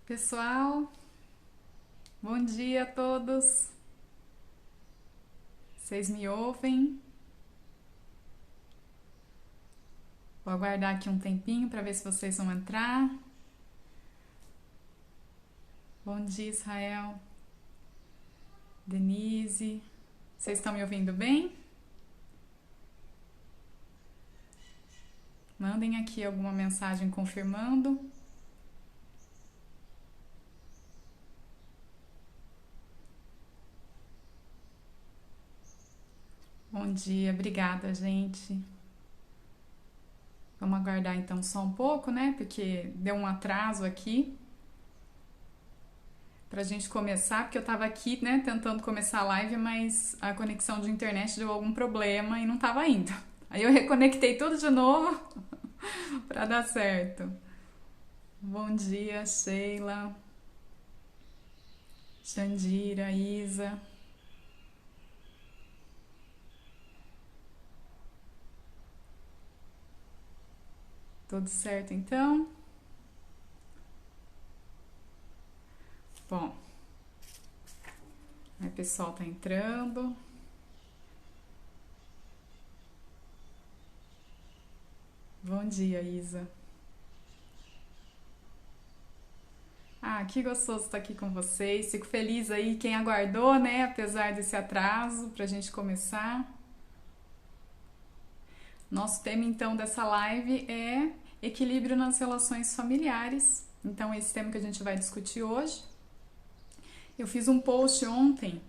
Pessoal, bom dia a todos. Vocês me ouvem? Vou aguardar aqui um tempinho para ver se vocês vão entrar. Bom dia, Israel, Denise. Vocês estão me ouvindo bem? Mandem aqui alguma mensagem confirmando. Bom dia, obrigada, gente. Vamos aguardar então só um pouco, né? Porque deu um atraso aqui pra gente começar, porque eu tava aqui, né, tentando começar a live, mas a conexão de internet deu algum problema e não tava indo. Aí eu reconectei tudo de novo pra dar certo. Bom dia, Sheila, Jandira, Isa. Tudo certo então? Bom, aí o pessoal tá entrando. Bom dia, Isa. Ah, que gostoso estar aqui com vocês. Fico feliz aí quem aguardou, né, apesar desse atraso, pra gente começar. Nosso tema então dessa live é equilíbrio nas relações familiares. Então, esse tema que a gente vai discutir hoje. Eu fiz um post ontem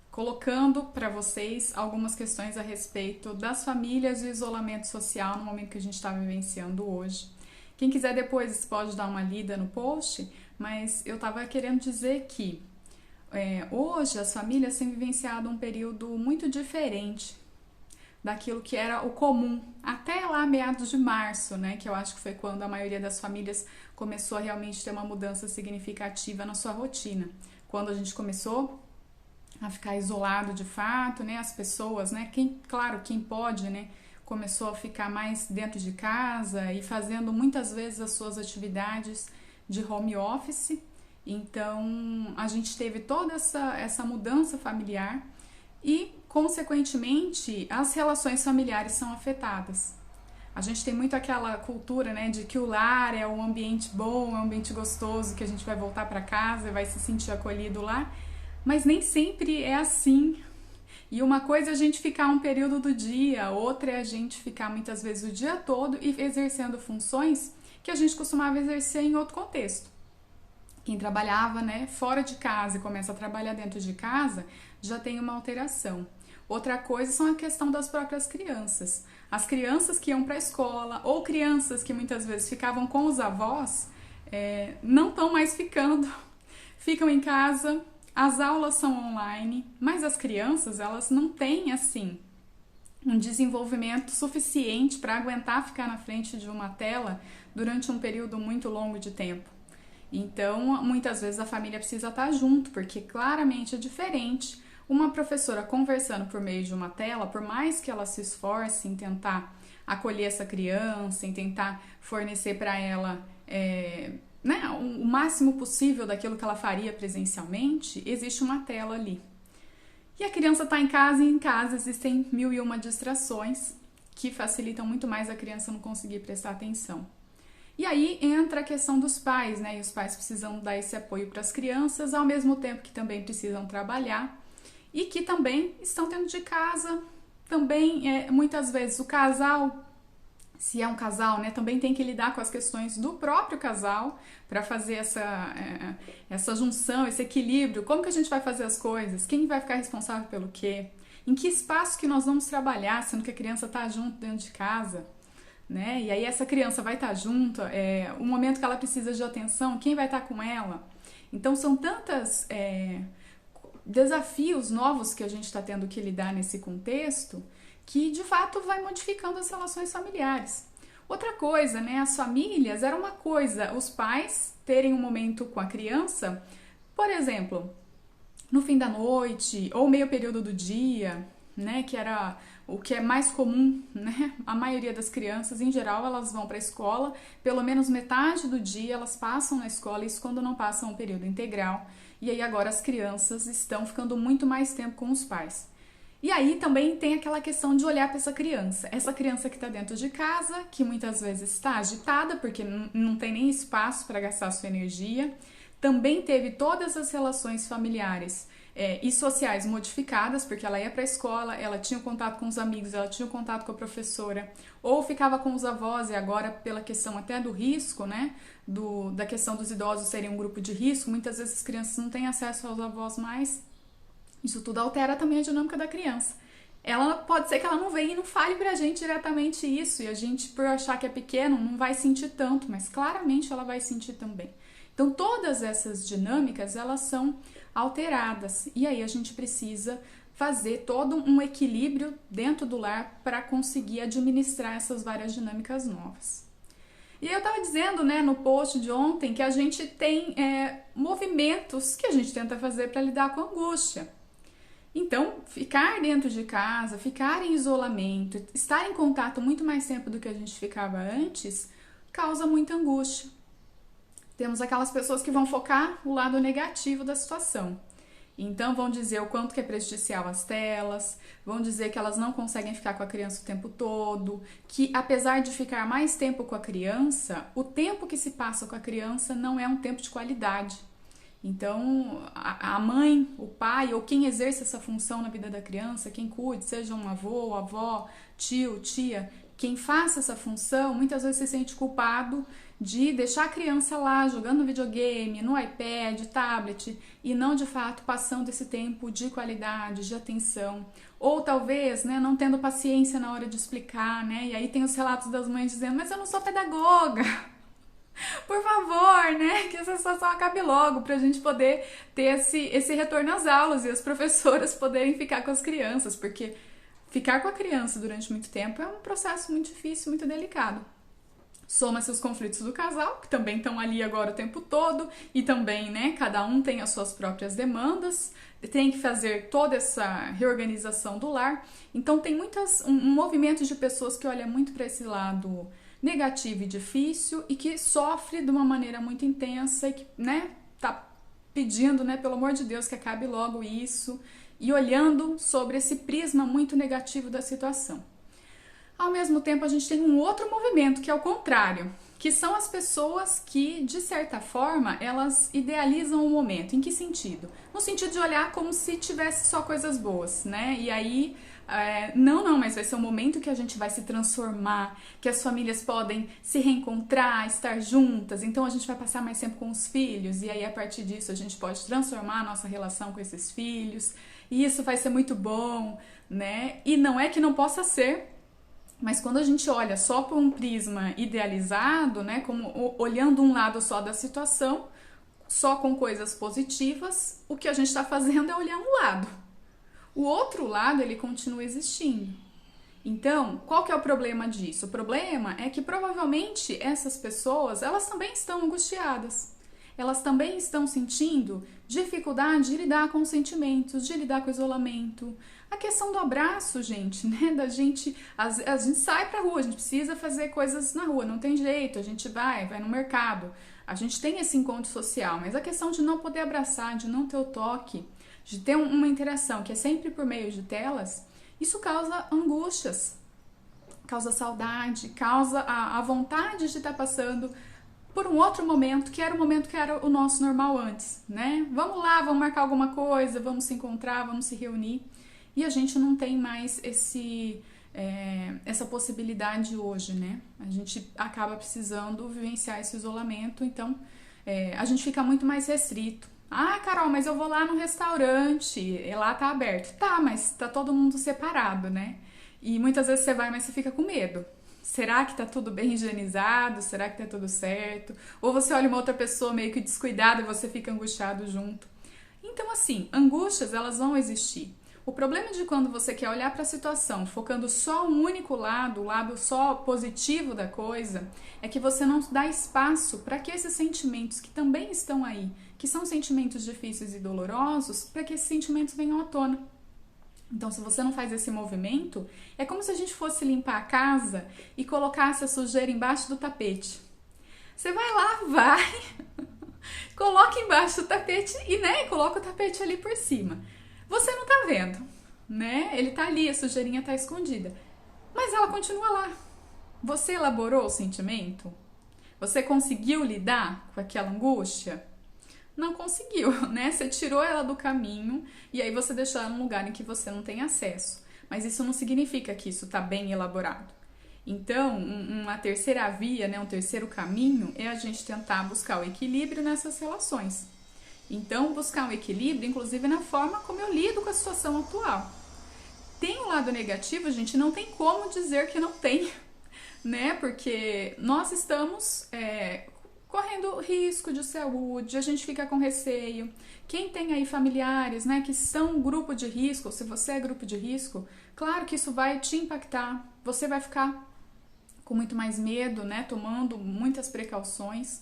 colocando para vocês algumas questões a respeito das famílias e do isolamento social no momento que a gente está vivenciando hoje. Quem quiser depois pode dar uma lida no post, mas eu estava querendo dizer que hoje as famílias têm vivenciado um período muito diferente daquilo que era o comum, até lá meados de março, né, que eu acho que foi quando a maioria das famílias começou a realmente ter uma mudança significativa na sua rotina. Quando a gente começou a ficar isolado de fato, né, as pessoas, né, claro, quem pode, né, começou a ficar mais dentro de casa e fazendo muitas vezes as suas atividades de home office. Então, a gente teve toda essa mudança familiar e, consequentemente, as relações familiares são afetadas. A gente tem muito aquela cultura, né, de que o lar é um ambiente bom, é um ambiente gostoso, que a gente vai voltar para casa e vai se sentir acolhido lá, mas nem sempre é assim. E uma coisa é a gente ficar um período do dia, outra é a gente ficar muitas vezes o dia todo e exercendo funções que a gente costumava exercer em outro contexto. Quem trabalhava, né, fora de casa e começa a trabalhar dentro de casa, já tem uma alteração. Outra coisa são a questão das próprias crianças. As crianças que iam para a escola ou crianças que muitas vezes ficavam com os avós, não estão mais ficando, ficam em casa, as aulas são online, mas as crianças, elas não têm assim um desenvolvimento suficiente para aguentar ficar na frente de uma tela durante um período muito longo de tempo. Então, muitas vezes a família precisa estar junto, porque claramente é diferente uma professora conversando por meio de uma tela, por mais que ela se esforce em tentar acolher essa criança, em tentar fornecer para ela né, o máximo possível daquilo que ela faria presencialmente, existe uma tela ali. E a criança está em casa e em casa existem mil e uma distrações que facilitam muito mais a criança não conseguir prestar atenção. E aí entra a questão dos pais, né? E os pais precisam dar esse apoio para as crianças, ao mesmo tempo que também precisam trabalhar e que também estão dentro de casa. Também, muitas vezes, o casal, se é um casal, né, também tem que lidar com as questões do próprio casal para fazer essa junção, esse equilíbrio. Como que a gente vai fazer as coisas? Quem vai ficar responsável pelo quê? Em que espaço que nós vamos trabalhar, sendo que a criança está junto dentro de casa? Né? E aí essa criança vai estar junto, o momento que ela precisa de atenção, quem vai estar com ela? Então são tantos desafios novos que a gente está tendo que lidar nesse contexto que de fato vai modificando as relações familiares. Outra coisa, né? As famílias era uma coisa, os pais terem um momento com a criança, por exemplo, no fim da noite ou meio período do dia, né? Que era o que é mais comum, né? A maioria das crianças, em geral, elas vão para a escola, pelo menos metade do dia elas passam na escola, isso quando não passam o período integral. E aí agora as crianças estão ficando muito mais tempo com os pais. E aí também tem aquela questão de olhar para essa criança que está dentro de casa, que muitas vezes está agitada porque não tem nem espaço para gastar sua energia, também teve todas as relações familiares e sociais modificadas, porque ela ia para a escola, ela tinha contato com os amigos, ela tinha contato com a professora, ou ficava com os avós, e agora pela questão até do risco, né, da questão dos idosos serem um grupo de risco, muitas vezes as crianças não têm acesso aos avós mais. Isso tudo altera também a dinâmica da criança. Ela pode ser que ela não venha e não fale pra gente diretamente isso, e a gente, por achar que é pequeno, não vai sentir tanto, mas claramente ela vai sentir também. Então, todas essas dinâmicas, elas são alteradas, e aí a gente precisa fazer todo um equilíbrio dentro do lar para conseguir administrar essas várias dinâmicas novas. E eu estava dizendo, né, no post de ontem, que a gente tem movimentos que a gente tenta fazer para lidar com a angústia. Então, ficar dentro de casa, ficar em isolamento, estar em contato muito mais tempo do que a gente ficava antes, causa muita angústia. Temos aquelas pessoas que vão focar o lado negativo da situação. Então, vão dizer o quanto que é prejudicial as telas, vão dizer que elas não conseguem ficar com a criança o tempo todo, que apesar de ficar mais tempo com a criança, o tempo que se passa com a criança não é um tempo de qualidade. Então, a mãe, o pai ou quem exerce essa função na vida da criança, quem cuide, seja um avô, avó, tio, tia, quem faça essa função, muitas vezes se sente culpado de deixar a criança lá jogando videogame, no iPad, tablet, e não de fato passando esse tempo de qualidade, de atenção. Ou talvez, né, não tendo paciência na hora de explicar, né? E aí tem os relatos das mães dizendo, mas eu não sou pedagoga. Por favor, né, que essa situação acabe logo pra gente poder ter esse retorno às aulas e as professoras poderem ficar com as crianças, porque ficar com a criança durante muito tempo é um processo muito difícil, muito delicado. Soma-se os conflitos do casal, que também estão ali agora o tempo todo, e também, né, cada um tem as suas próprias demandas, tem que fazer toda essa reorganização do lar. Então tem um movimento de pessoas que olha muito para esse lado negativo e difícil e que sofre de uma maneira muito intensa e que, né, tá pedindo, né, pelo amor de Deus, que acabe logo isso e olhando sobre esse prisma muito negativo da situação. Ao mesmo tempo, a gente tem um outro movimento que é o contrário, que são as pessoas que, de certa forma, elas idealizam o momento. Em que sentido? No sentido de olhar como se tivesse só coisas boas, né? E aí, mas vai ser um momento que a gente vai se transformar, que as famílias podem se reencontrar, estar juntas, então a gente vai passar mais tempo com os filhos, e aí a partir disso a gente pode transformar a nossa relação com esses filhos, e isso vai ser muito bom, né? E não é que não possa ser, mas quando a gente olha só por um prisma idealizado, né, como olhando um lado só da situação, só com coisas positivas, o que a gente está fazendo é olhar um lado. O outro lado, ele continua existindo. Então, qual que é o problema disso? O problema é que provavelmente essas pessoas, elas também estão angustiadas. Elas também estão sentindo dificuldade de lidar com os sentimentos, de lidar com o isolamento. A questão do abraço, gente, né? A gente sai pra rua, a gente precisa fazer coisas na rua, não tem jeito, a gente vai no mercado, a gente tem esse encontro social, mas a questão de não poder abraçar, de não ter o toque, de ter uma interação que é sempre por meio de telas, isso causa angústias, causa saudade, causa a vontade de estar passando por um outro momento, que era o momento que era o nosso normal antes, né? Vamos lá, vamos marcar alguma coisa, vamos se encontrar, vamos se reunir. E a gente não tem mais essa possibilidade hoje, né? A gente acaba precisando vivenciar esse isolamento, então a gente fica muito mais restrito. Ah, Carol, mas eu vou lá no restaurante, e lá tá aberto. Tá, mas tá todo mundo separado, né? E muitas vezes você vai, mas você fica com medo. Será que tá tudo bem higienizado? Será que tá tudo certo? Ou você olha uma outra pessoa meio que descuidada e você fica angustiado junto. Então, assim, angústias, elas vão existir. O problema de quando você quer olhar para a situação focando só um único lado, o lado só positivo da coisa, é que você não dá espaço para que esses sentimentos que também estão aí, que são sentimentos difíceis e dolorosos, para que esses sentimentos venham à tona. Então, se você não faz esse movimento, é como se a gente fosse limpar a casa e colocasse a sujeira embaixo do tapete. Você vai lá, vai, coloca embaixo do tapete e, né, coloca o tapete ali por cima. Você não tá vendo, né? Ele tá ali, a sujeirinha tá escondida. Mas ela continua lá. Você elaborou o sentimento? Você conseguiu lidar com aquela angústia? Não conseguiu, né? Você tirou ela do caminho e aí você deixou ela num lugar em que você não tem acesso. Mas isso não significa que isso está bem elaborado. Então, uma terceira via, né, um terceiro caminho é a gente tentar buscar o equilíbrio nessas relações. Então, buscar um equilíbrio, inclusive na forma como eu lido com a situação atual. Tem um lado negativo, a gente não tem como dizer que não tem, né? Porque nós estamos correndo risco de saúde, a gente fica com receio. Quem tem aí familiares, né, que são grupo de risco, se você é grupo de risco, claro que isso vai te impactar. Você vai ficar com muito mais medo, né, tomando muitas precauções.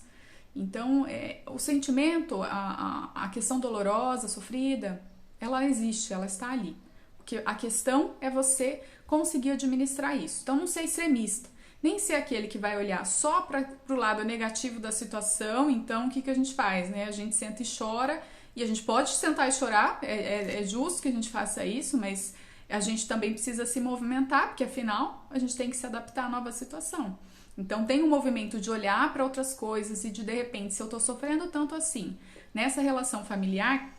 Então, o sentimento, a questão dolorosa, sofrida, ela existe, ela está ali. Porque a questão é você conseguir administrar isso. Então, não ser extremista, nem ser aquele que vai olhar só para o lado negativo da situação. Então, o que a gente faz, né? A gente senta e chora, e a gente pode sentar e chorar, é justo que a gente faça isso, mas a gente também precisa se movimentar, porque afinal a gente tem que se adaptar à nova situação. Então tem um movimento de olhar para outras coisas e de repente, se eu tô sofrendo tanto assim nessa relação familiar,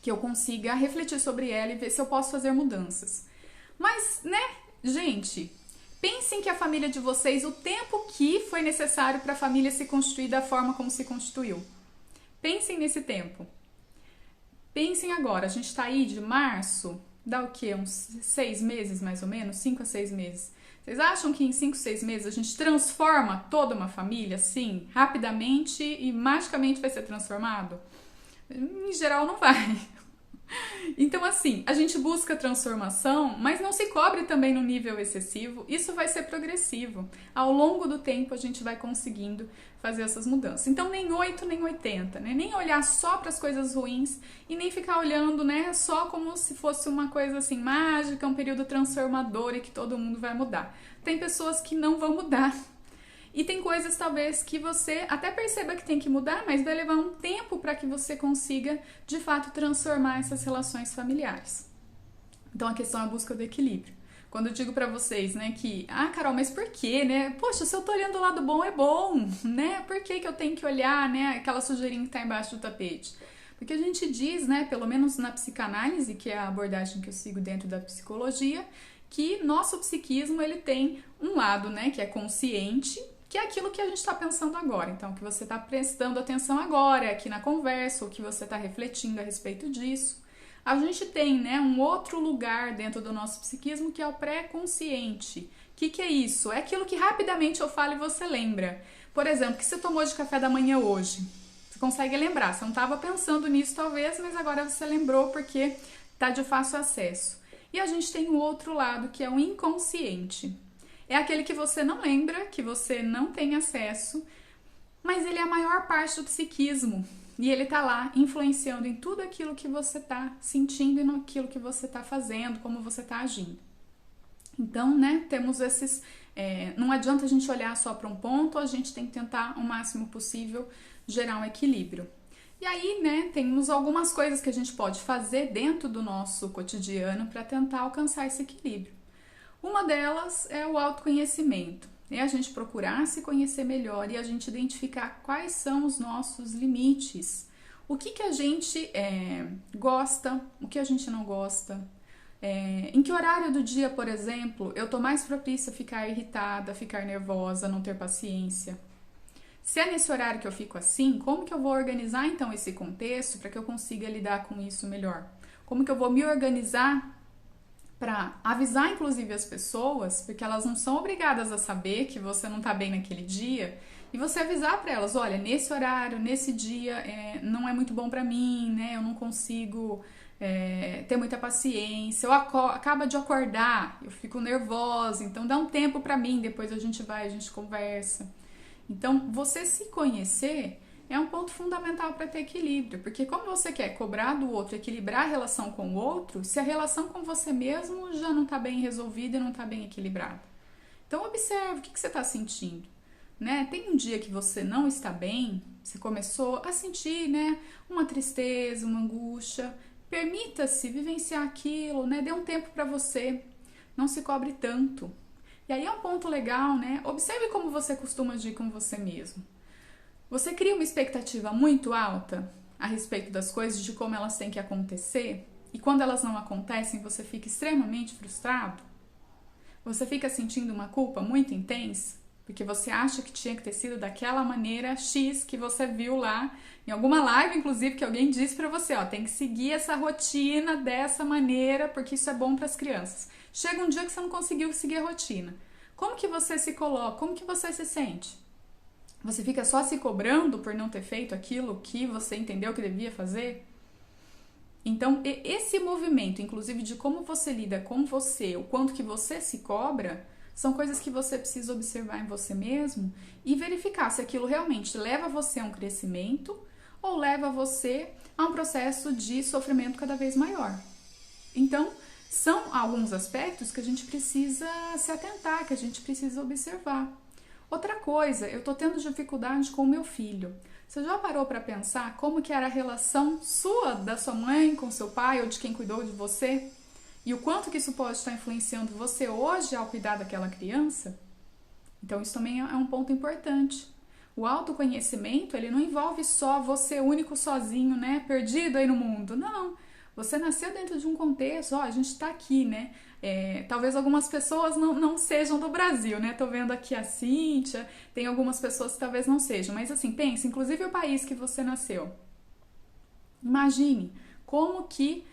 que eu consiga refletir sobre ela e ver se eu posso fazer mudanças. Mas, né, gente, pensem que a família de vocês, o tempo que foi necessário para a família se constituir da forma como se constituiu. Pensem nesse tempo. Pensem agora, a gente está aí de março, dá o quê? Uns 6 meses mais ou menos? 5 a 6 meses. Vocês acham que em 5, 6 meses a gente transforma toda uma família, assim, rapidamente e magicamente vai ser transformado? Em geral não vai. Então, assim, a gente busca transformação, mas não se cobre também no nível excessivo. Isso vai ser progressivo. Ao longo do tempo, a gente vai conseguindo fazer essas mudanças. Então, nem 8, nem 80, né? Nem olhar só para as coisas ruins e nem ficar olhando, né, só como se fosse uma coisa assim mágica, um período transformador e que todo mundo vai mudar. Tem pessoas que não vão mudar. E tem coisas talvez que você até perceba que tem que mudar, mas vai levar um tempo para que você consiga de fato transformar essas relações familiares. Então a questão é a busca do equilíbrio. Quando eu digo para vocês, né, que, Carol, mas por quê, né? Poxa, se eu tô olhando o lado bom, é bom, né? Por que eu tenho que olhar, né, aquela sujeirinha que tá embaixo do tapete? Porque a gente diz, né, pelo menos na psicanálise, que é a abordagem que eu sigo dentro da psicologia, que nosso psiquismo, ele tem um lado, né, que é consciente, que é aquilo que a gente está pensando agora. Então, que você está prestando atenção agora, aqui na conversa, ou que você está refletindo a respeito disso. A gente tem, né, um outro lugar dentro do nosso psiquismo que é o pré-consciente. O que é isso? É aquilo que rapidamente eu falo e você lembra. Por exemplo, o que você tomou de café da manhã hoje? Você consegue lembrar. Você não estava pensando nisso talvez, mas agora você lembrou porque está de fácil acesso. E a gente tem um outro lado que é o inconsciente. É aquele que você não lembra, que você não tem acesso, mas ele é a maior parte do psiquismo. E ele tá lá influenciando em tudo aquilo que você tá sentindo e naquilo que você tá fazendo, como você tá agindo. Então, né, temos esses... não adianta a gente olhar só para um ponto, a gente tem que tentar o máximo possível gerar um equilíbrio. E aí, né, temos algumas coisas que a gente pode fazer dentro do nosso cotidiano para tentar alcançar esse equilíbrio. Uma delas é o autoconhecimento, é a gente procurar se conhecer melhor e a gente identificar quais são os nossos limites. O que a gente gosta, o que a gente não gosta. Em que horário do dia, por exemplo, eu tô mais propícia a ficar irritada, a ficar nervosa, a não ter paciência. Se é nesse horário que eu fico assim, como que eu vou organizar então esse contexto para que eu consiga lidar com isso melhor? Como que eu vou me organizar para avisar inclusive as pessoas, porque elas não são obrigadas a saber que você não tá bem naquele dia, e você avisar para elas, olha, nesse horário, nesse dia, não é muito bom para mim, né? Eu não consigo ter muita paciência, eu acabo de acordar, eu fico nervosa, então dá um tempo para mim, depois a gente conversa. Então, você se conhecer é um ponto fundamental para ter equilíbrio, porque como você quer cobrar do outro, equilibrar a relação com o outro, se a relação com você mesmo já não está bem resolvida e não está bem equilibrada. Então observe o que você está sentindo. Né? Tem um dia que você não está bem, você começou a sentir, né, uma tristeza, uma angústia. Permita-se vivenciar aquilo, né? Dê um tempo para você. Não se cobre tanto. E aí é um ponto legal, né? Observe como você costuma agir com você mesmo. Você cria uma expectativa muito alta a respeito das coisas, de como elas têm que acontecer, e quando elas não acontecem, você fica extremamente frustrado? Você fica sentindo uma culpa muito intensa? Porque você acha que tinha que ter sido daquela maneira X que você viu lá, em alguma live, inclusive, que alguém disse pra você, ó, tem que seguir essa rotina dessa maneira, porque isso é bom para as crianças. Chega um dia que você não conseguiu seguir a rotina. Como que você se coloca? Como que você se sente? Você fica só se cobrando por não ter feito aquilo que você entendeu que devia fazer? Então, esse movimento, inclusive de como você lida com você, o quanto que você se cobra, são coisas que você precisa observar em você mesmo e verificar se aquilo realmente leva você a um crescimento ou leva você a um processo de sofrimento cada vez maior. Então, são alguns aspectos que a gente precisa se atentar, que a gente precisa observar. Outra coisa, eu tô tendo dificuldade com o meu filho. Você já parou para pensar como que era a relação sua, da sua mãe, com seu pai ou de quem cuidou de você? E o quanto que isso pode estar influenciando você hoje ao cuidar daquela criança? Então isso também é um ponto importante. O autoconhecimento, ele não envolve só você único sozinho, né? Perdido aí no mundo. Não. Você nasceu dentro de um contexto, ó, a gente tá aqui, né? Talvez algumas pessoas não sejam do Brasil, né? Tô vendo aqui a Cíntia, tem algumas pessoas que talvez não sejam. Mas assim, pense, inclusive o país que você nasceu. Imagine como que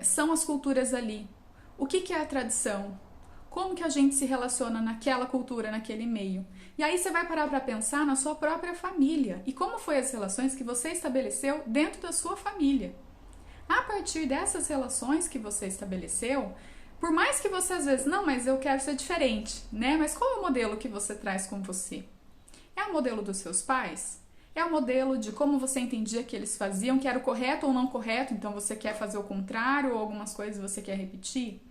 são as culturas ali. O que é a tradição? Como que a gente se relaciona naquela cultura, naquele meio? E aí você vai parar para pensar na sua própria família e como foi as relações que você estabeleceu dentro da sua família. A partir dessas relações que você estabeleceu, por mais que você às vezes, não, mas eu quero ser diferente, né? Mas qual é o modelo que você traz com você? É o modelo dos seus pais? É o modelo de como você entendia que eles faziam, que era o correto ou não correto, então você quer fazer o contrário ou algumas coisas você quer repetir?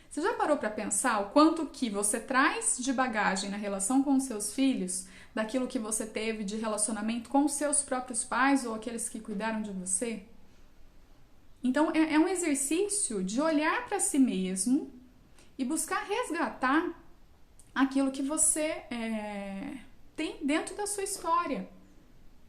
Você já parou para pensar o quanto que você traz de bagagem na relação com os seus filhos, daquilo que você teve de relacionamento com os seus próprios pais ou aqueles que cuidaram de você? Então é um exercício de olhar para si mesmo e buscar resgatar aquilo que você tem dentro da sua história,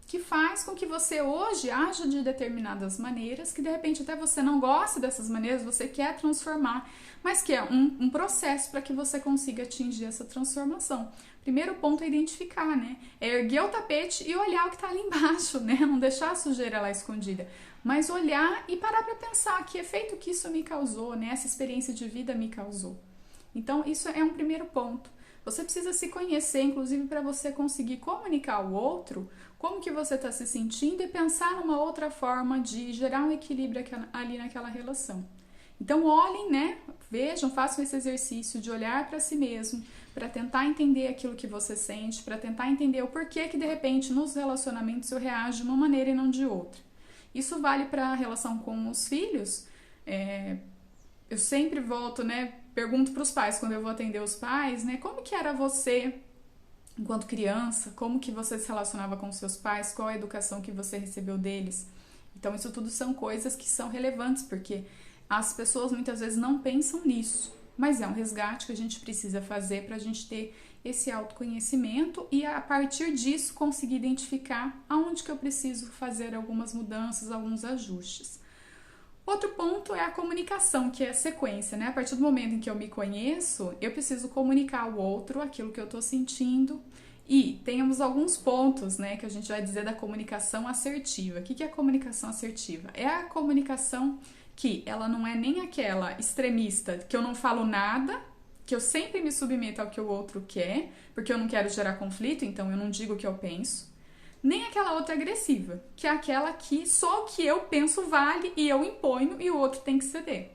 que faz com que você hoje aja de determinadas maneiras, que de repente até você não gosta dessas maneiras, você quer transformar, mas que é um processo para que você consiga atingir essa transformação. Primeiro ponto é identificar, né? É erguer o tapete e olhar o que está ali embaixo, né? Não deixar a sujeira lá escondida, mas olhar e parar para pensar que efeito que isso me causou, né? Essa experiência de vida me causou. Então, isso é um primeiro ponto. Você precisa se conhecer, inclusive, para você conseguir comunicar ao outro como que você está se sentindo e pensar numa outra forma de gerar um equilíbrio ali naquela relação. Então, olhem, né? Vejam, façam esse exercício de olhar para si mesmo, para tentar entender aquilo que você sente, para tentar entender o porquê que, de repente, nos relacionamentos eu reajo de uma maneira e não de outra. Isso vale para a relação com os filhos. Eu sempre volto, né? Pergunto para os pais, quando eu vou atender os pais, né? Como que era você enquanto criança? Como que você se relacionava com seus pais? Qual a educação que você recebeu deles? Então, isso tudo são coisas que são relevantes, porque as pessoas muitas vezes não pensam nisso. Mas é um resgate que a gente precisa fazer para a gente ter esse autoconhecimento e, a partir disso, conseguir identificar aonde que eu preciso fazer algumas mudanças, alguns ajustes. Outro ponto é a comunicação, que é a sequência, né? A partir do momento em que eu me conheço, eu preciso comunicar ao outro aquilo que eu estou sentindo. E temos alguns pontos, né, que a gente vai dizer da comunicação assertiva. O que é a comunicação assertiva? É a comunicação que ela não é nem aquela extremista, que eu não falo nada, que eu sempre me submeto ao que o outro quer, porque eu não quero gerar conflito, então eu não digo o que eu penso. Nem aquela outra agressiva, que é aquela que só o que eu penso vale e eu imponho e o outro tem que ceder.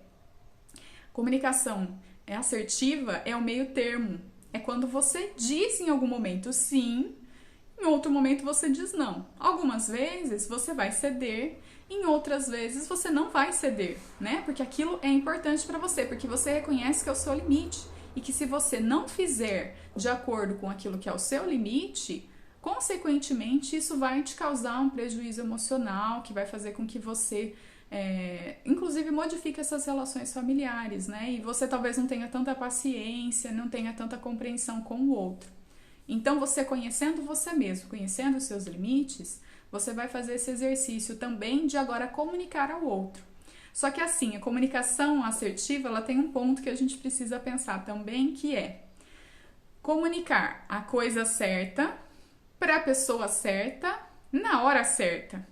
Comunicação assertiva é o meio termo. É quando você diz em algum momento sim, Em outro momento você diz não. Algumas vezes você vai ceder, em outras vezes você não vai ceder, né? Porque aquilo é importante para você, porque você reconhece que é o seu limite e que se você não fizer de acordo com aquilo que é o seu limite, consequentemente isso vai te causar um prejuízo emocional que vai fazer com que você inclusive modifique essas relações familiares, né? E você talvez não tenha tanta paciência, não tenha tanta compreensão com o outro. Então, você conhecendo você mesmo, conhecendo os seus limites, você vai fazer esse exercício também de agora comunicar ao outro. Só que assim, a comunicação assertiva, ela tem um ponto que a gente precisa pensar também, que é comunicar a coisa certa para a pessoa certa na hora certa.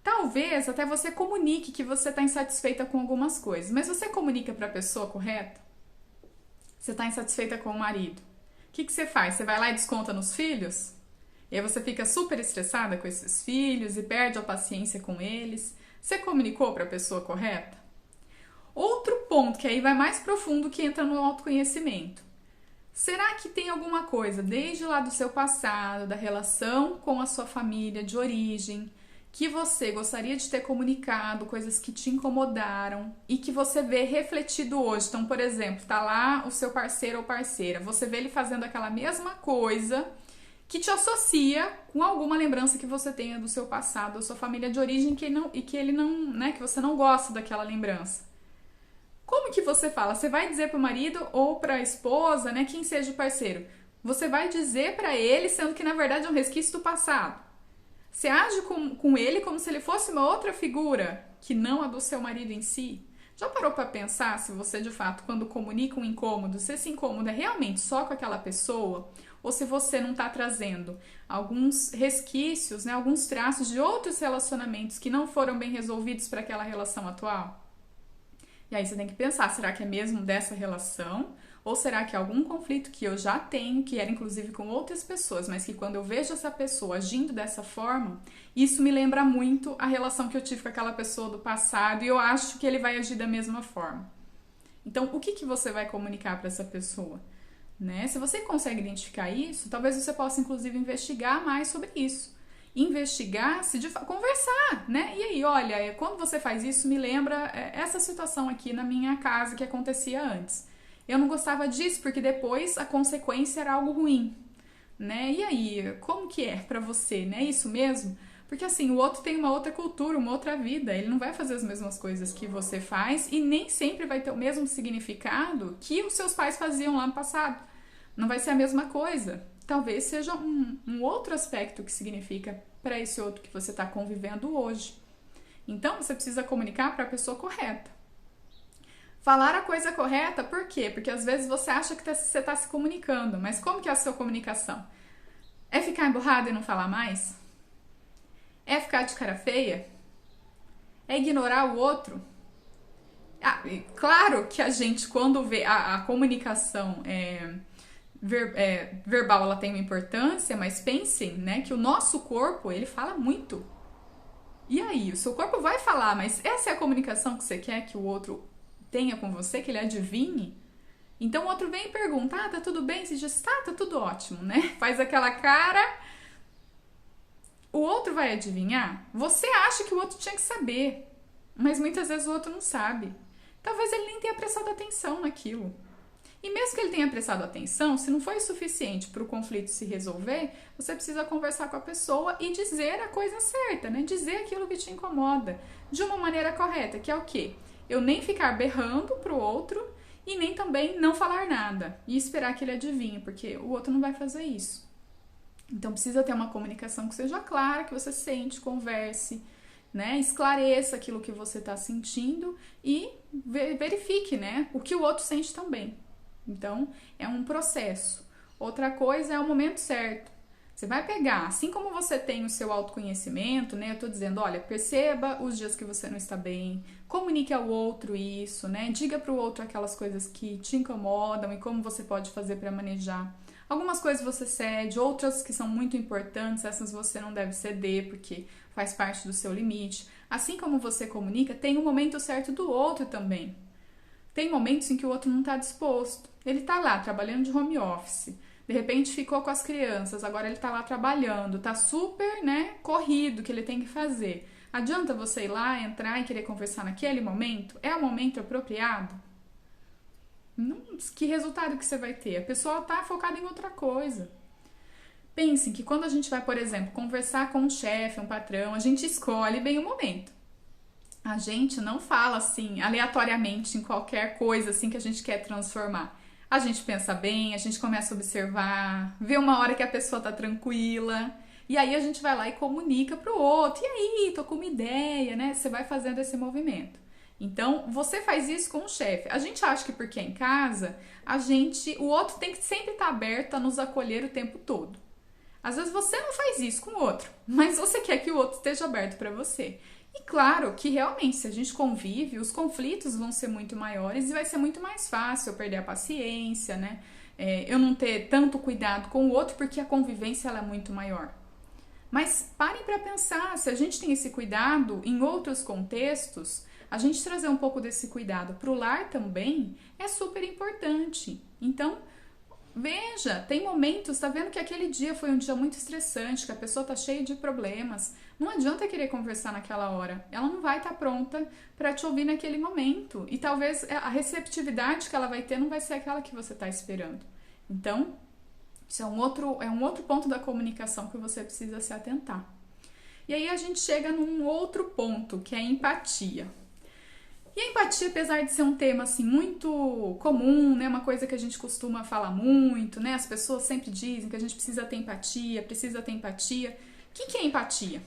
Talvez até você comunique que você está insatisfeita com algumas coisas, mas você comunica para a pessoa correta? Você está insatisfeita com o marido. O que você faz? Você vai lá e desconta nos filhos? E aí você fica super estressada com esses filhos e perde a paciência com eles. Você comunicou para a pessoa correta? Outro ponto que aí vai mais profundo, que entra no autoconhecimento. Será que tem alguma coisa desde lá do seu passado, da relação com a sua família de origem, que você gostaria de ter comunicado, coisas que te incomodaram e que você vê refletido hoje? Então, por exemplo, tá lá o seu parceiro ou parceira, você vê ele fazendo aquela mesma coisa que te associa com alguma lembrança que você tenha do seu passado, da sua família de origem, que ele não, né, que você não gosta daquela lembrança. Como que você fala? Você vai dizer pro marido ou pra esposa, né, quem seja o parceiro? Você vai dizer pra ele, sendo que na verdade é um resquício do passado. Você age com ele como se ele fosse uma outra figura, que não a do seu marido em si? Já parou para pensar se você, de fato, quando comunica um incômodo, se esse incômodo é realmente só com aquela pessoa, ou se você não está trazendo alguns resquícios, né, alguns traços de outros relacionamentos que não foram bem resolvidos para aquela relação atual? E aí você tem que pensar, será que é mesmo dessa relação? Ou será que é algum conflito que eu já tenho, que era inclusive com outras pessoas, mas que quando eu vejo essa pessoa agindo dessa forma, isso me lembra muito a relação que eu tive com aquela pessoa do passado e eu acho que ele vai agir da mesma forma. Então, o que você vai comunicar para essa pessoa? Né? Se você consegue identificar isso, talvez você possa inclusive investigar mais sobre isso. Investigar, conversar, né? E aí, olha, quando você faz isso, me lembra essa situação aqui na minha casa que acontecia antes. Eu não gostava disso porque depois a consequência era algo ruim, né? E aí, como que é pra você, né? Isso mesmo? Porque assim, o outro tem uma outra cultura, uma outra vida, ele não vai fazer as mesmas coisas que você faz e nem sempre vai ter o mesmo significado que os seus pais faziam lá no passado. Não vai ser a mesma coisa. Talvez seja um outro aspecto que significa para esse outro que você está convivendo hoje. Então, você precisa comunicar para a pessoa correta. Falar a coisa correta, por quê? Porque às vezes você acha que você está se comunicando, mas como que é a sua comunicação? É ficar emburrado e não falar mais? É ficar de cara feia? É ignorar o outro? Claro que a gente, quando vê a comunicação verbal, ela tem uma importância, mas pensem, né, que o nosso corpo, ele fala muito. E aí, o seu corpo vai falar, mas essa é a comunicação que você quer que o outro tenha com você, que ele adivinhe? Então o outro vem e pergunta, tá tudo bem? Você diz, tá tudo ótimo, né? Faz aquela cara, o outro vai adivinhar? Você acha que o outro tinha que saber, mas muitas vezes o outro não sabe. Talvez ele nem tenha prestado atenção naquilo. E mesmo que ele tenha prestado atenção, se não foi suficiente para o conflito se resolver, você precisa conversar com a pessoa e dizer a coisa certa, né? Dizer aquilo que te incomoda de uma maneira correta, que é o quê? Eu nem ficar berrando pro outro e nem também não falar nada e esperar que ele adivinhe, porque o outro não vai fazer isso. Então precisa ter uma comunicação que seja clara, que você sente, converse, né? Esclareça aquilo que você está sentindo e verifique, né, o que o outro sente também. Então é um processo. Outra coisa é o momento certo. Você vai pegar, assim como você tem o seu autoconhecimento, né? Eu tô dizendo, olha, perceba os dias que você não está bem, comunique ao outro isso, né? Diga pro outro aquelas coisas que te incomodam e como você pode fazer para manejar. Algumas coisas você cede, outras que são muito importantes, essas você não deve ceder porque faz parte do seu limite. Assim como você comunica, tem o momento certo do outro também. Tem momentos em que o outro não está disposto. Ele está lá trabalhando de home office, de repente ficou com as crianças, agora ele tá lá trabalhando, tá super, né, corrido que ele tem que fazer. Adianta você ir lá, entrar e querer conversar naquele momento? É o momento apropriado? Não, que resultado que você vai ter? A pessoa tá focada em outra coisa. Pensem que quando a gente vai, por exemplo, conversar com um chefe, um patrão, a gente escolhe bem o momento. A gente não fala assim, aleatoriamente, em qualquer coisa assim que a gente quer transformar. A gente pensa bem, a gente começa a observar, vê uma hora que a pessoa tá tranquila, e aí a gente vai lá e comunica pro outro. E aí, tô com uma ideia, né? Você vai fazendo esse movimento. Então, você faz isso com o chefe. A gente acha que porque é em casa, o outro tem que sempre estar aberto a nos acolher o tempo todo. Às vezes você não faz isso com o outro, mas você quer que o outro esteja aberto para você. E claro que realmente, se a gente convive, os conflitos vão ser muito maiores e vai ser muito mais fácil eu perder a paciência, né? Eu não ter tanto cuidado com o outro porque a convivência ela é muito maior. Mas parem para pensar, se a gente tem esse cuidado em outros contextos, a gente trazer um pouco desse cuidado para o lar também é super importante. Então, veja, tem momentos, tá vendo que aquele dia foi um dia muito estressante, que a pessoa tá cheia de problemas. Não adianta querer conversar naquela hora. Ela não vai estar pronta para te ouvir naquele momento. E talvez a receptividade que ela vai ter não vai ser aquela que você tá esperando. Então, isso é um outro ponto da comunicação que você precisa se atentar. E aí a gente chega num outro ponto, que é a empatia. E a empatia, apesar de ser um tema assim muito comum, né, uma coisa que a gente costuma falar muito, né, as pessoas sempre dizem que a gente precisa ter empatia, precisa ter empatia. O que é empatia?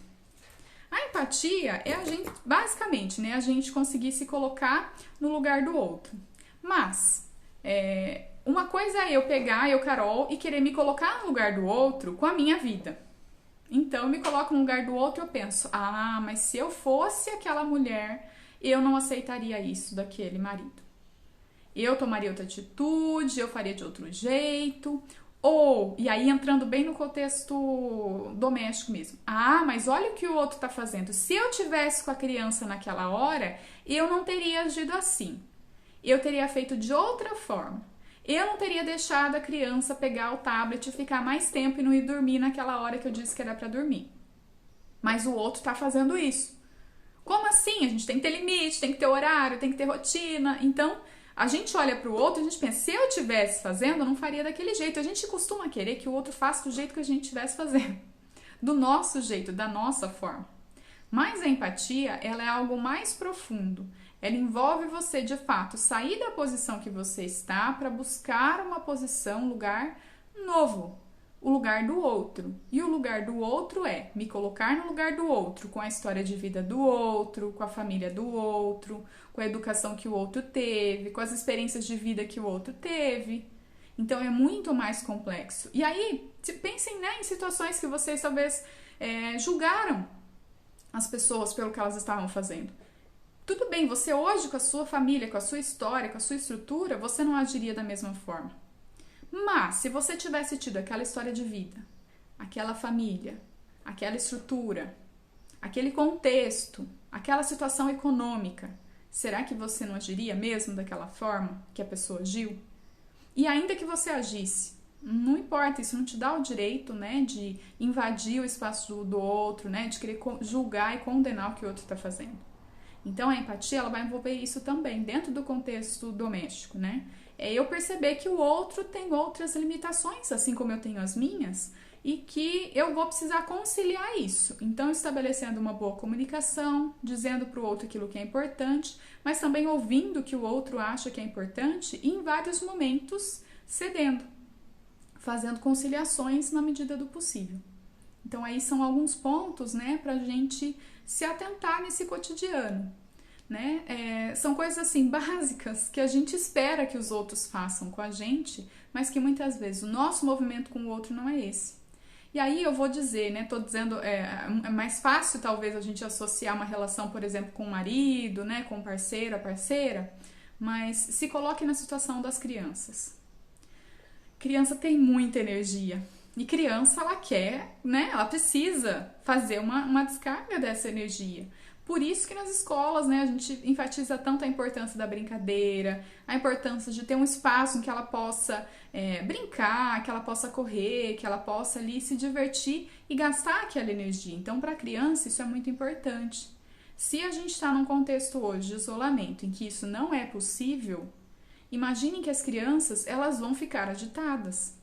A empatia é a gente, basicamente, né, a gente conseguir se colocar no lugar do outro. Mas, uma coisa é eu pegar, eu, Carol, e querer me colocar no lugar do outro com a minha vida. Então, eu me coloco no lugar do outro e eu penso, mas se eu fosse aquela mulher, eu não aceitaria isso daquele marido. Eu tomaria outra atitude, eu faria de outro jeito. Ou, e aí entrando bem no contexto doméstico mesmo. Mas olha o que o outro tá fazendo. Se eu tivesse com a criança naquela hora, eu não teria agido assim. Eu teria feito de outra forma. Eu não teria deixado a criança pegar o tablet e ficar mais tempo e não ir dormir naquela hora que eu disse que era para dormir. Mas o outro tá fazendo isso. Como assim? A gente tem que ter limite, tem que ter horário, tem que ter rotina. Então, a gente olha para o outro e a gente pensa, se eu estivesse fazendo, eu não faria daquele jeito. A gente costuma querer que o outro faça do jeito que a gente estivesse fazendo. Do nosso jeito, da nossa forma. Mas a empatia, ela é algo mais profundo. Ela envolve você, de fato, sair da posição que você está para buscar uma posição, um lugar novo. O lugar do outro. E o lugar do outro é me colocar no lugar do outro, com a história de vida do outro, com a família do outro, com a educação que o outro teve, com as experiências de vida que o outro teve. Então é muito mais complexo. E aí, pensem, né, em situações que vocês talvez julgaram as pessoas pelo que elas estavam fazendo. Tudo bem, você hoje com a sua família, com a sua história, com a sua estrutura, você não agiria da mesma forma. Mas, se você tivesse tido aquela história de vida, aquela família, aquela estrutura, aquele contexto, aquela situação econômica, será que você não agiria mesmo daquela forma que a pessoa agiu? E ainda que você agisse, não importa, isso não te dá o direito, né, de invadir o espaço do outro, né, de querer julgar e condenar o que o outro está fazendo. Então, a empatia, ela vai envolver isso também, dentro do contexto doméstico, né? É eu perceber que o outro tem outras limitações, assim como eu tenho as minhas, e que eu vou precisar conciliar isso. Então, estabelecendo uma boa comunicação, dizendo para o outro aquilo que é importante, mas também ouvindo o que o outro acha que é importante e, em vários momentos, cedendo, fazendo conciliações na medida do possível. Então, aí são alguns pontos, né, para a gente se atentar nesse cotidiano. Né? São coisas assim básicas que a gente espera que os outros façam com a gente, mas que muitas vezes o nosso movimento com o outro não é esse. E aí eu vou dizer, né? Tô dizendo, é mais fácil talvez a gente associar uma relação, por exemplo, com o marido, né? Com o parceiro, a parceira, mas se coloque na situação das crianças. Criança tem muita energia. E criança, ela quer, né? Ela precisa fazer uma descarga dessa energia. Por isso que nas escolas, né, a gente enfatiza tanto a importância da brincadeira, a importância de ter um espaço em que ela possa brincar, que ela possa correr, que ela possa ali se divertir e gastar aquela energia. Então, para a criança, isso é muito importante. Se a gente está num contexto hoje de isolamento em que isso não é possível, imaginem que as crianças elas vão ficar agitadas.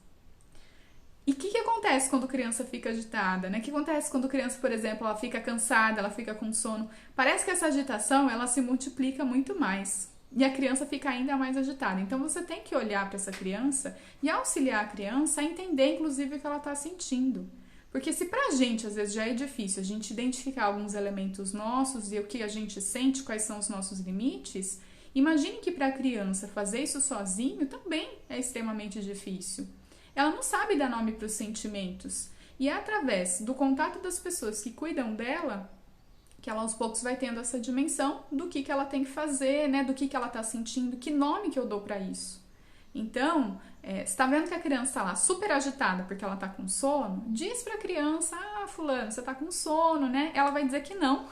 E o que acontece quando a criança fica agitada, né? O que acontece quando a criança, por exemplo, ela fica cansada, ela fica com sono? Parece que essa agitação, ela se multiplica muito mais. E a criança fica ainda mais agitada. Então, você tem que olhar para essa criança e auxiliar a criança a entender, inclusive, o que ela está sentindo. Porque se pra gente, às vezes, já é difícil a gente identificar alguns elementos nossos e o que a gente sente, quais são os nossos limites, imagine que para a criança fazer isso sozinho também é extremamente difícil. Ela não sabe dar nome para os sentimentos. E é através do contato das pessoas que cuidam dela que ela aos poucos vai tendo essa dimensão do que ela tem que fazer, né? Do que ela está sentindo, que nome que eu dou para isso. Então, você está vendo que a criança está lá super agitada porque ela está com sono? Diz para a criança, fulano, você está com sono, né? Ela vai dizer que não.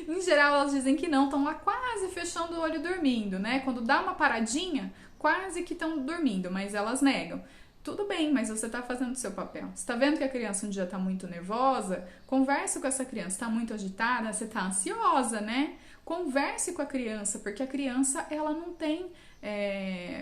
Em geral, elas dizem que não, estão lá quase fechando o olho dormindo, né? Quando dá uma paradinha, quase que estão dormindo, mas elas negam. Tudo bem, mas você está fazendo o seu papel. Você está vendo que a criança um dia está muito nervosa? Converse com essa criança. Está muito agitada? Você está ansiosa, né? Converse com a criança, porque a criança ela não tem,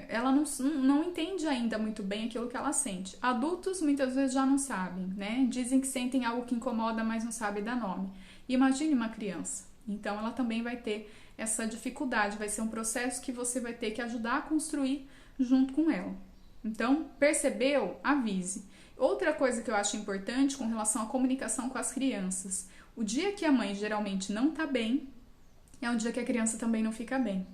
ela não entende ainda muito bem aquilo que ela sente. Adultos muitas vezes já não sabem, né? Dizem que sentem algo que incomoda, mas não sabem dar nome. Imagine uma criança. Então ela também vai ter essa dificuldade, vai ser um processo que você vai ter que ajudar a construir junto com ela. Então, percebeu? Avise. Outra coisa que eu acho importante com relação à comunicação com as crianças. O dia que a mãe geralmente não tá bem, é um dia que a criança também não fica bem.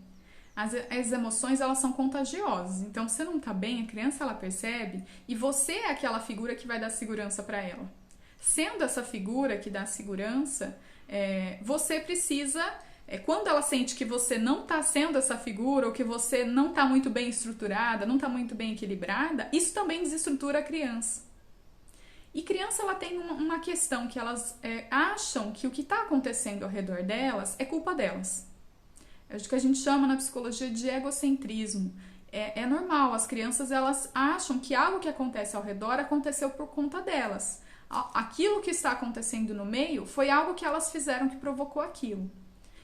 As emoções, elas são contagiosas. Então, se você não tá bem, a criança, ela percebe e você é aquela figura que vai dar segurança para ela. Sendo essa figura que dá segurança, você precisa... quando ela sente que você não está sendo essa figura ou que você não está muito bem estruturada, não está muito bem equilibrada, isso também desestrutura a criança. E criança, ela tem uma questão que elas acham que o que está acontecendo ao redor delas é culpa delas. É o que a gente chama na psicologia de egocentrismo. É normal, as crianças elas acham que algo que acontece ao redor aconteceu por conta delas. Aquilo que está acontecendo no meio foi algo que elas fizeram que provocou aquilo.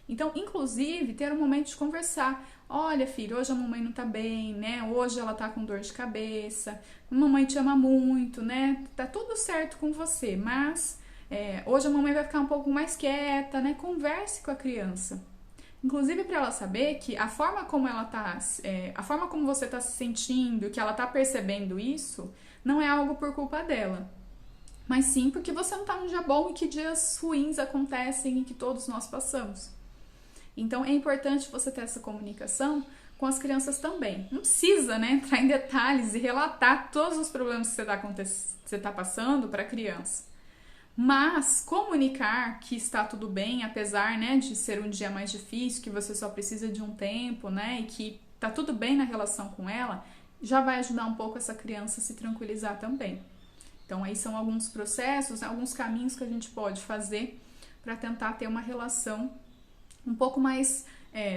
Então, inclusive, ter um momento de conversar. Olha, filho, hoje a mamãe não tá bem, né? Hoje ela tá com dor de cabeça. Mamãe te ama muito, né? Tá tudo certo com você, mas hoje a mamãe vai ficar um pouco mais quieta, né? Converse com a criança. Inclusive para ela saber que a forma como ela tá, a forma como você tá se sentindo, que ela tá percebendo isso, não é algo por culpa dela. Mas sim porque você não tá num dia bom e que dias ruins acontecem e que todos nós passamos. Então, é importante você ter essa comunicação com as crianças também. Não precisa, né, entrar em detalhes e relatar todos os problemas que você está passando para a criança. Mas comunicar que está tudo bem, apesar, né, de ser um dia mais difícil, que você só precisa de um tempo, né, e que está tudo bem na relação com ela, já vai ajudar um pouco essa criança a se tranquilizar também. Então, aí são alguns processos, alguns caminhos que a gente pode fazer para tentar ter uma relação um pouco mais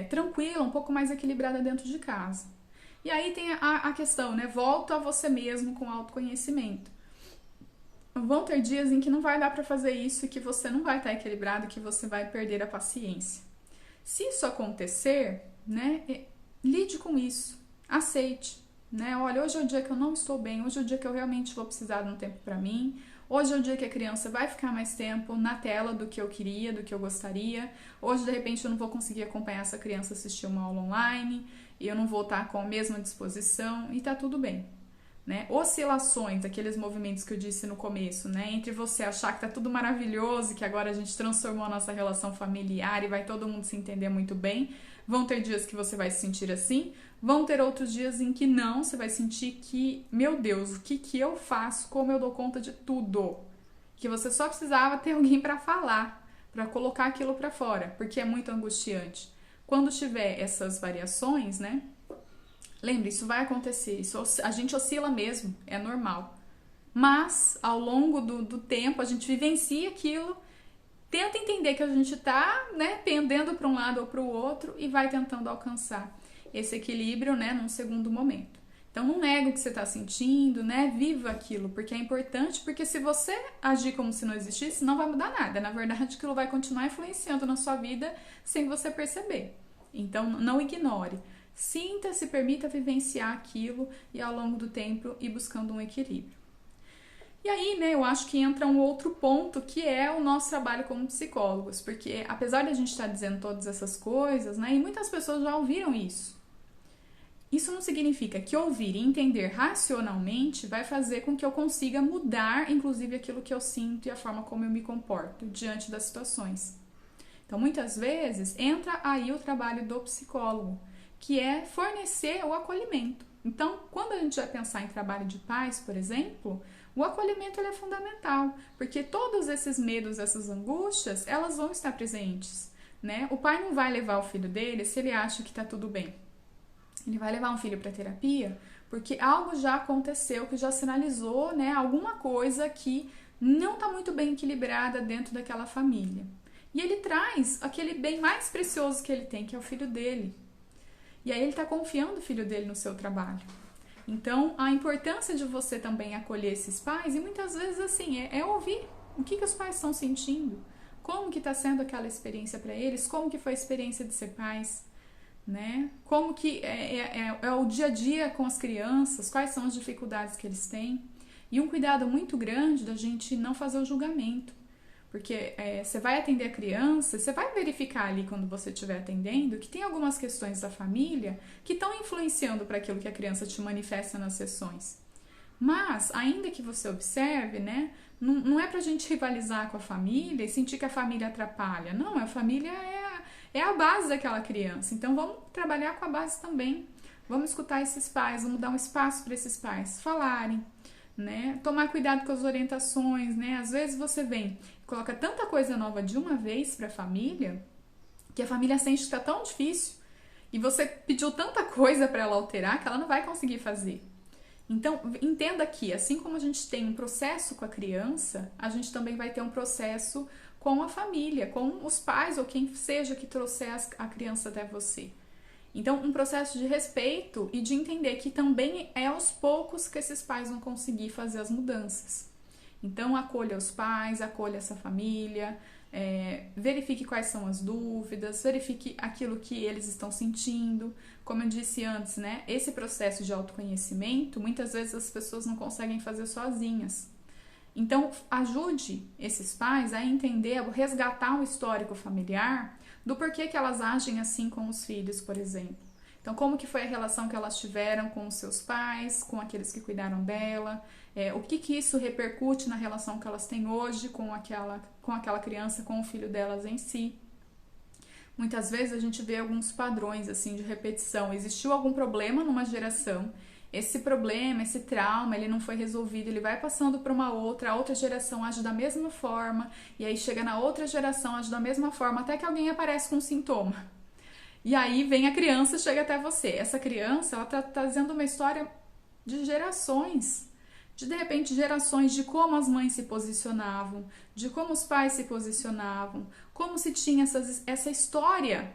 tranquila, um pouco mais equilibrada dentro de casa. E aí tem a questão, né? Volta a você mesmo com autoconhecimento. Vão ter dias em que não vai dar para fazer isso e que você não vai estar equilibrado, que você vai perder a paciência. Se isso acontecer, né? Lide com isso, aceite, né? Olha, hoje é o dia que eu não estou bem, hoje é o dia que eu realmente vou precisar de um tempo para mim. Hoje é o dia que a criança vai ficar mais tempo na tela do que eu queria, do que eu gostaria. Hoje, de repente, eu não vou conseguir acompanhar essa criança assistir uma aula online e eu não vou estar com a mesma disposição e tá tudo bem, né? Oscilações, aqueles movimentos que eu disse no começo, né? Entre você achar que tá tudo maravilhoso e que agora a gente transformou a nossa relação familiar e vai todo mundo se entender muito bem. Vão ter dias que você vai se sentir assim, vão ter outros dias em que não, você vai sentir que, meu Deus, o que eu faço, como eu dou conta de tudo? Que você só precisava ter alguém para falar, para colocar aquilo para fora, porque é muito angustiante. Quando tiver essas variações, né? Lembre, isso vai acontecer, a gente oscila mesmo, é normal. Mas, ao longo do tempo, a gente vivencia aquilo, tenta entender que a gente tá, né, pendendo para um lado ou para o outro e vai tentando alcançar esse equilíbrio, né, num segundo momento. Então não nega o que você está sentindo, né? Viva aquilo, porque é importante, porque se você agir como se não existisse, não vai mudar nada. Na verdade, aquilo vai continuar influenciando na sua vida sem você perceber. Então não ignore. Sinta, se permita vivenciar aquilo e ao longo do tempo ir buscando um equilíbrio. E aí, né, eu acho que entra um outro ponto que é o nosso trabalho como psicólogos, porque apesar de a gente estar dizendo todas essas coisas, né, e muitas pessoas já ouviram isso, isso não significa que ouvir e entender racionalmente vai fazer com que eu consiga mudar, inclusive, aquilo que eu sinto e a forma como eu me comporto diante das situações. Então, muitas vezes, entra aí o trabalho do psicólogo, que é fornecer o acolhimento. Então, quando a gente vai pensar em trabalho de paz, por exemplo, o acolhimento ele é fundamental, porque todos esses medos, essas angústias, elas vão estar presentes, né? O pai não vai levar o filho dele se ele acha que está tudo bem. Ele vai levar um filho para terapia porque algo já aconteceu, que já sinalizou, né, alguma coisa que não está muito bem equilibrada dentro daquela família. E ele traz aquele bem mais precioso que ele tem, que é o filho dele. E aí ele está confiando o filho dele no seu trabalho. Então, a importância de você também acolher esses pais, e muitas vezes assim, é ouvir o que os pais estão sentindo, como que está sendo aquela experiência para eles, como que foi a experiência de ser pais, né? Como que é o dia a dia com as crianças, quais são as dificuldades que eles têm. E um cuidado muito grande da gente não fazer o julgamento. Porque você vai atender a criança, você vai verificar ali quando você estiver atendendo que tem algumas questões da família que estão influenciando para aquilo que a criança te manifesta nas sessões. Mas, ainda que você observe, né, não é pra gente rivalizar com a família e sentir que a família atrapalha. Não, a família é a base daquela criança. Então, vamos trabalhar com a base também. Vamos escutar esses pais, vamos dar um espaço para esses pais falarem, né? Tomar cuidado com as orientações, né? Às vezes você vem e coloca tanta coisa nova de uma vez para a família, que a família sente que está tão difícil, e você pediu tanta coisa para ela alterar que ela não vai conseguir fazer. Então, entenda que, assim como a gente tem um processo com a criança, a gente também vai ter um processo com a família, com os pais ou quem seja que trouxer a criança até você. Então, um processo de respeito e de entender que também é aos poucos que esses pais vão conseguir fazer as mudanças. Então, acolha os pais, acolha essa família, verifique quais são as dúvidas, verifique aquilo que eles estão sentindo. Como eu disse antes, né? Esse processo de autoconhecimento, muitas vezes as pessoas não conseguem fazer sozinhas. Então, ajude esses pais a entender, a resgatar o histórico familiar do porquê que elas agem assim com os filhos, por exemplo. Então, como que foi a relação que elas tiveram com os seus pais, com aqueles que cuidaram dela, o que isso repercute na relação que elas têm hoje com aquela criança, com o filho delas em si. Muitas vezes a gente vê alguns padrões assim de repetição. Existiu algum problema numa geração, esse problema, esse trauma, ele não foi resolvido, ele vai passando para uma outra, a outra geração age da mesma forma, e aí chega na outra geração, age da mesma forma, até que alguém aparece com um sintoma. E aí vem a criança e chega até você. Essa criança, ela está trazendo uma história de gerações, de repente gerações de como as mães se posicionavam, de como os pais se posicionavam, como se tinha essa história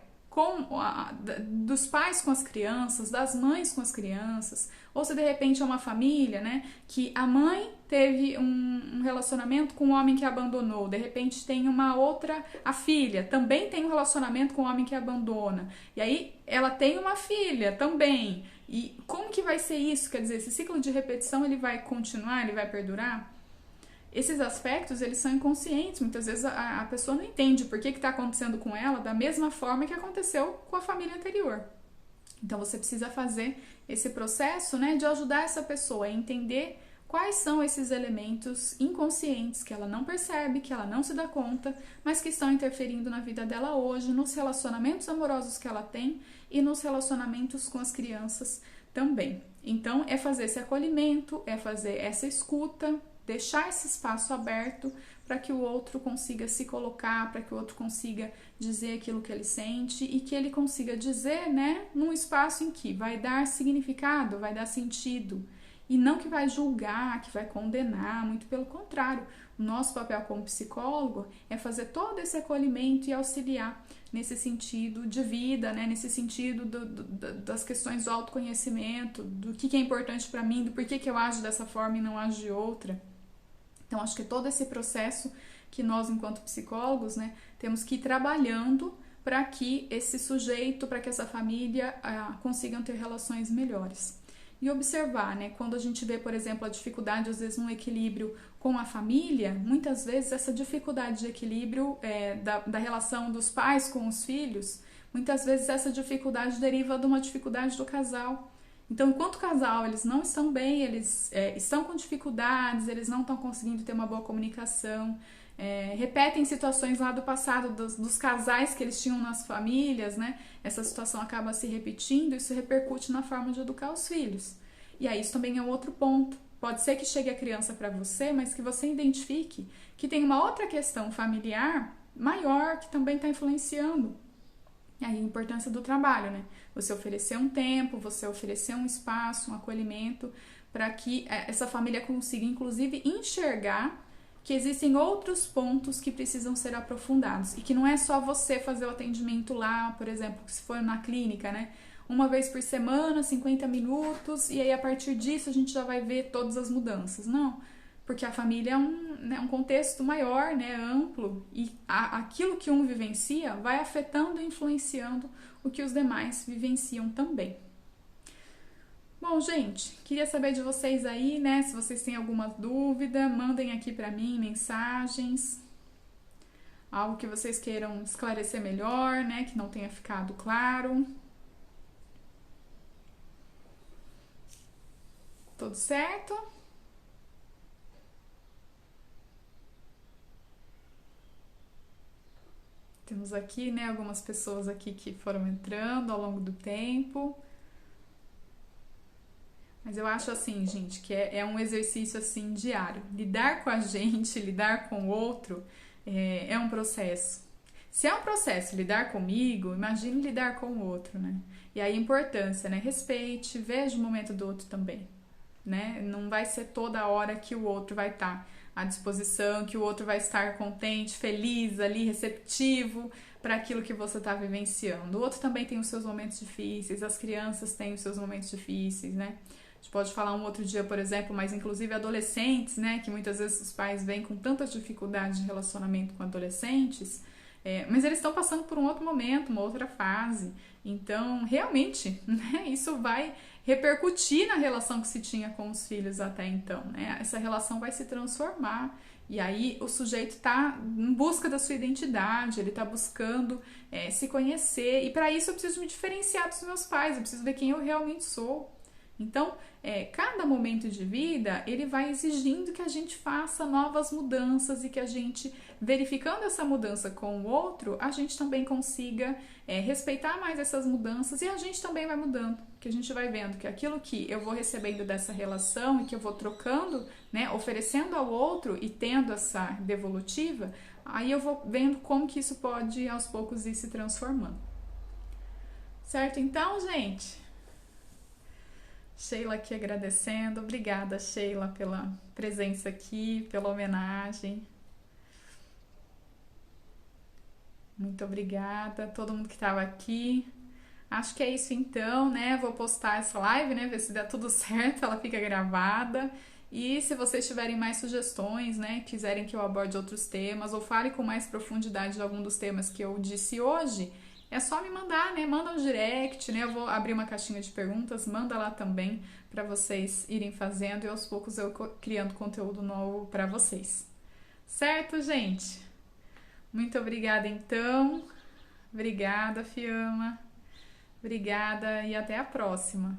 dos pais com as crianças, das mães com as crianças, ou se de repente é uma família, né, que a mãe teve um relacionamento com um homem que abandonou, de repente tem uma outra, a filha também tem um relacionamento com um homem que abandona, e aí ela tem uma filha também, e como que vai ser isso? Quer dizer, esse ciclo de repetição ele vai continuar, ele vai perdurar? Esses aspectos, eles são inconscientes, muitas vezes a pessoa não entende por que está acontecendo com ela da mesma forma que aconteceu com a família anterior. Então, você precisa fazer esse processo, né, de ajudar essa pessoa a entender quais são esses elementos inconscientes que ela não percebe, que ela não se dá conta, mas que estão interferindo na vida dela hoje, nos relacionamentos amorosos que ela tem e nos relacionamentos com as crianças também. Então, é fazer esse acolhimento, é fazer essa escuta, deixar esse espaço aberto para que o outro consiga se colocar, para que o outro consiga dizer aquilo que ele sente e que ele consiga dizer, né, num espaço em que vai dar significado, vai dar sentido, e não que vai julgar, que vai condenar, muito pelo contrário. O nosso papel como psicólogo é fazer todo esse acolhimento e auxiliar nesse sentido de vida, né? Nesse sentido das questões do autoconhecimento, do que é importante para mim, do porquê que eu ajo dessa forma e não ajo de outra. Então, acho que todo esse processo que nós, enquanto psicólogos, né, temos que ir trabalhando para que esse sujeito, para que essa família consigam ter relações melhores. E observar, né, quando a gente vê, por exemplo, a dificuldade, às vezes, no equilíbrio com a família, muitas vezes essa dificuldade de equilíbrio da relação dos pais com os filhos, muitas vezes essa dificuldade deriva de uma dificuldade do casal. Então, enquanto casal, eles não estão bem, eles estão com dificuldades, eles não estão conseguindo ter uma boa comunicação, repetem situações lá do passado, dos casais que eles tinham nas famílias, né? Essa situação acaba se repetindo, isso repercute na forma de educar os filhos. E aí isso também é um outro ponto. Pode ser que chegue a criança para você, mas que você identifique que tem uma outra questão familiar maior que também está influenciando. E aí a importância do trabalho, né? Você oferecer um tempo, você oferecer um espaço, um acolhimento, para que essa família consiga, inclusive, enxergar que existem outros pontos que precisam ser aprofundados e que não é só você fazer o atendimento lá, por exemplo, se for na clínica, né? Uma vez por semana, 50 minutos, e aí a partir disso a gente já vai ver todas as mudanças. Não, porque a família é um contexto maior, né, amplo, e aquilo que um vivencia vai afetando e influenciando o que os demais vivenciam também. Bom, gente, queria saber de vocês aí, né, se vocês têm alguma dúvida, mandem aqui pra mim mensagens, algo que vocês queiram esclarecer melhor, né, que não tenha ficado claro. Tudo certo? Temos aqui, né, algumas pessoas aqui que foram entrando ao longo do tempo. Mas eu acho assim, gente, que é um exercício assim diário. Lidar com a gente, lidar com o outro, é um processo. Se é um processo lidar comigo, imagine lidar com o outro, né? E aí a importância, né? Respeite, veja o momento do outro também, né? Não vai ser toda hora que o outro vai estar à disposição, que o outro vai estar contente, feliz ali, receptivo para aquilo que você está vivenciando. O outro também tem os seus momentos difíceis, as crianças têm os seus momentos difíceis, né? A gente pode falar um outro dia, por exemplo, mas inclusive adolescentes, né? Que muitas vezes os pais vêm com tantas dificuldades de relacionamento com adolescentes, mas eles estão passando por um outro momento, uma outra fase. Então, realmente, né? Isso vai repercutir na relação que se tinha com os filhos até então, né? Essa relação vai se transformar. E aí o sujeito está em busca da sua identidade, ele está buscando se conhecer. E para isso eu preciso me diferenciar dos meus pais, eu preciso ver quem eu realmente sou. Então, cada momento de vida, ele vai exigindo que a gente faça novas mudanças e que a gente, verificando essa mudança com o outro, a gente também consiga respeitar mais essas mudanças e a gente também vai mudando, que a gente vai vendo que aquilo que eu vou recebendo dessa relação e que eu vou trocando, né, oferecendo ao outro e tendo essa devolutiva, aí eu vou vendo como que isso pode, aos poucos, ir se transformando. Certo? Então, gente... Sheila aqui agradecendo. Obrigada, Sheila, pela presença aqui, pela homenagem. Muito obrigada a todo mundo que estava aqui. Acho que é isso então, né? Vou postar essa live, né? Ver se dá tudo certo, ela fica gravada. E se vocês tiverem mais sugestões, né? Quiserem que eu aborde outros temas ou fale com mais profundidade de algum dos temas que eu disse hoje, é só me mandar, né? Manda um direct, né? Eu vou abrir uma caixinha de perguntas, manda lá também para vocês irem fazendo e aos poucos eu criando conteúdo novo para vocês. Certo, gente? Muito obrigada então. Obrigada, Fiamma. Obrigada e até a próxima.